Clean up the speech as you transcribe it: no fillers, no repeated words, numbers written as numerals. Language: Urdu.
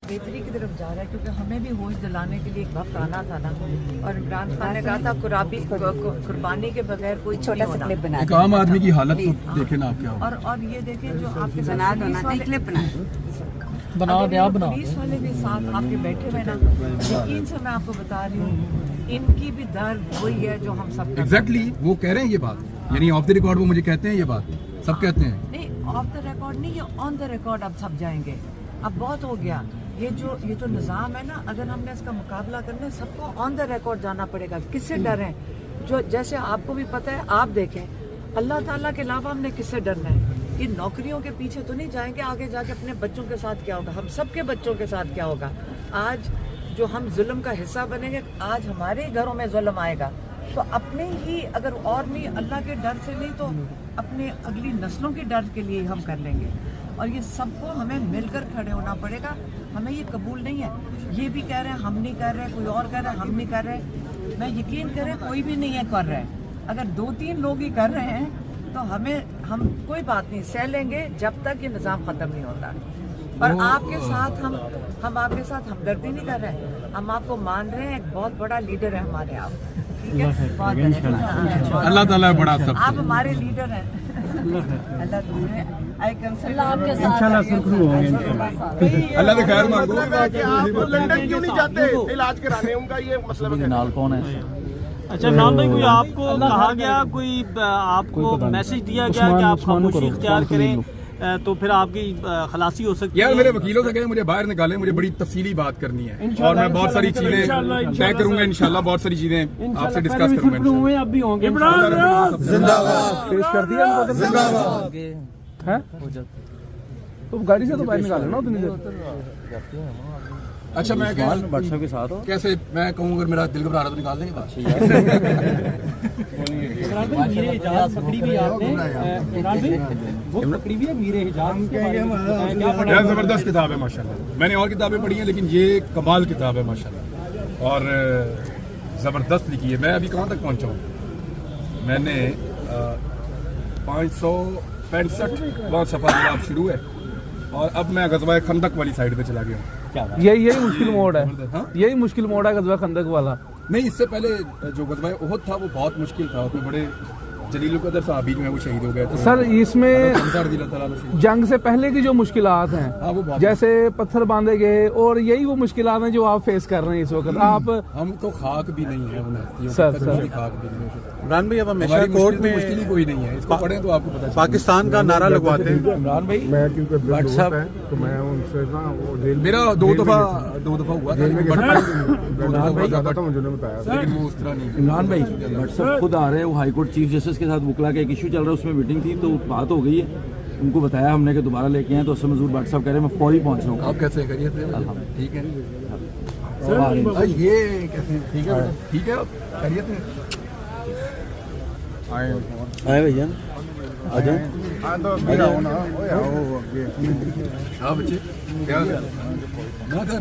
بہتری کی طرف جا رہا ہے کیونکہ ہمیں بھی ہوش دلانے کے لیے ایک وقت آنا تھا نا، اور عمران خان نے کہا تھا قربانی کے بغیر کوئی چھوٹا سا کلپ بنا ایک عام آدمی کی حالت تو دیکھیں نا آپ کیا اور یہ دیکھیں جو آپ کے بنا دو نا کلپ پولیس والے بھی ساتھ آپ کے بیٹھے ہوئے نا، یقین سے میں آپ کو بتا رہی ہوں ان کی بھی درد وہی ہے جو ہم سب کا ایگزیکٹلی وہ کہہ رہے ہیں یہ بات، یعنی آف دی ریکارڈ وہ مجھے کہتے ہیں یہ بات سب کہتے ہیں نہیں، آف دا ریکارڈ نہیں، یہ آن دا ریکارڈ اب سب جائیں گے، اب بہت ہو گیا یہ جو نظام ہے نا، اگر ہم نے اس کا مقابلہ کرنا ہے سب کو آن دا ریکارڈ جانا پڑے گا۔ کس سے ڈریں؟ جو جیسے آپ کو بھی پتہ ہے، آپ دیکھیں اللہ تعالیٰ کے علاوہ ہم نے کس سے ڈرنا ہے؟ ان نوکریوں کے پیچھے تو نہیں جائیں گے، آگے جا کے اپنے بچوں کے ساتھ کیا ہوگا، ہم سب کے بچوں کے ساتھ کیا ہوگا؟ آج جو ہم ظلم کا حصہ بنیں گے، آج ہمارے ہی گھروں میں ظلم آئے گا، تو اپنے ہی اگر اور نہیں اللہ کے ڈر سے نہیں تو اپنے اگلی نسلوں کے ڈر کے لیے ہم کر لیں گے، اور یہ سب کو ہمیں مل کر کھڑے ہونا پڑے گا۔ ہمیں یہ قبول نہیں ہے، یہ بھی کہہ رہے ہیں ہم نہیں کر رہے، کوئی اور کہہ رہا ہے ہم نہیں کر رہے، میں یقین کریں کوئی بھی نہیں ہے کر رہے، اگر 2-3 لوگ ہی کر رہے ہیں تو ہم کوئی بات نہیں سہ لیں گے جب تک یہ نظام ختم نہیں ہوتا، اور آپ کے ساتھ ہم آپ کے ساتھ ہمدردی نہیں کر رہے ہیں، ہم آپ کو مان رہے ہیں، ایک بہت بڑا لیڈر ہے ہمارے آپ، ٹھیک ہے، اللہ تعالیٰ بڑا سب آپ ہمارے لیڈر ہیں، اللہ اللہ سے خیر مانگو۔ آپ لندن کیوں نہیں جاتے علاج کرانے؟ ان کا یہ مسئلہ کون ہے؟ اچھا عمران بھائی، کوئی آپ کو کہا گیا، کوئی آپ کو میسج دیا گیا کہ آپ خاموشی اختیار کریں تو پھر آپ کی خلاصی ہو سکتی ہے؟ یار میرے وکیلوں سے کہیں مجھے باہر نکالیں، مجے بڑی تفصیلی بات کرنی ہے اور میں بہت ساری چیزیں طے کروں گا انشاءاللہ، بہت ساری چیزیں آپ سے ڈسکس کروں گا۔ اب بھی ہوں گے زندہ باد پیش کر دیا زندہ باد ہے تو گاڑی سے تو باہر نکالے نا اتنی دیر۔ اچھا میں بٹسوں کے ساتھ کیسے میں کہوں اگر میرا دل گھبرا رہا تو نکال دیں گے بات؟ زبردست کتاب ہے ماشاءاللہ، میں نے اور کتابیں پڑھی ہیں لیکن یہ کمال کتاب ہے ماشاءاللہ، اور زبردست لکھی ہے۔ میں ابھی کہاں تک پہنچا ہوں؟ میں نے 565 صفحہ کتاب شروع ہے، اور اب میں غزوہ خندق والی سائڈ پہ چلا گیا ہوں۔ یہی مشکل موڑ ہے، یہی مشکل موڑ ہے غزوہ خندق والا۔ نہیں، اس سے پہلے جو غزوہ احد تھا وہ بہت مشکل تھا، اس میں بڑے جلیل القدر صحابی جو ہیں وہ شہید ہو گئے تھے۔ سر اس میں جنگ سے پہلے کی جو مشکلات ہیں جیسے پتھر باندھے گئے، اور یہی وہ مشکلات ہیں جو آپ فیس کر رہے ہیں اس وقت۔ آپ ہم تو خاک بھی نہیں ہے سر عمران بھائی اب ہمیشہ کورٹ میں مشکل ہی کوئی نہیں ہے، اس کو پڑھیں تو آپ کو پتہ پاکستان کا نارا لگواتے ہیں عمران بھائی۔ میں کیونکہ واٹس ایپ تو میں ان سے نا میرا دو دفعہ ہوا تھا، لیکن مجھے نے بتایا وہ اس طرح نہیں۔ عمران بھائی واٹس ایپ خود آ رہے ہیں، وہ ہائی کورٹ چیف جسٹس کے ساتھ وکلا کا ایک ایشو چل رہا ہے، اس میں میٹنگ تھی تو بات ہو گئی ہے، ان کو بتایا ہم نے کہ دوبارہ لے کے آئے، تو اس سے مزور واٹس ایپ کہہ رہے ہیں میں فوری پہنچ رہا ہوں۔ آپ کیسے کریے تھے؟ ٹھیک ہے، یہ کیسے ٹھیک ہے خیریت ہے؟ آئے بھیا آ جائیں۔ ہاں بچے، نہ کر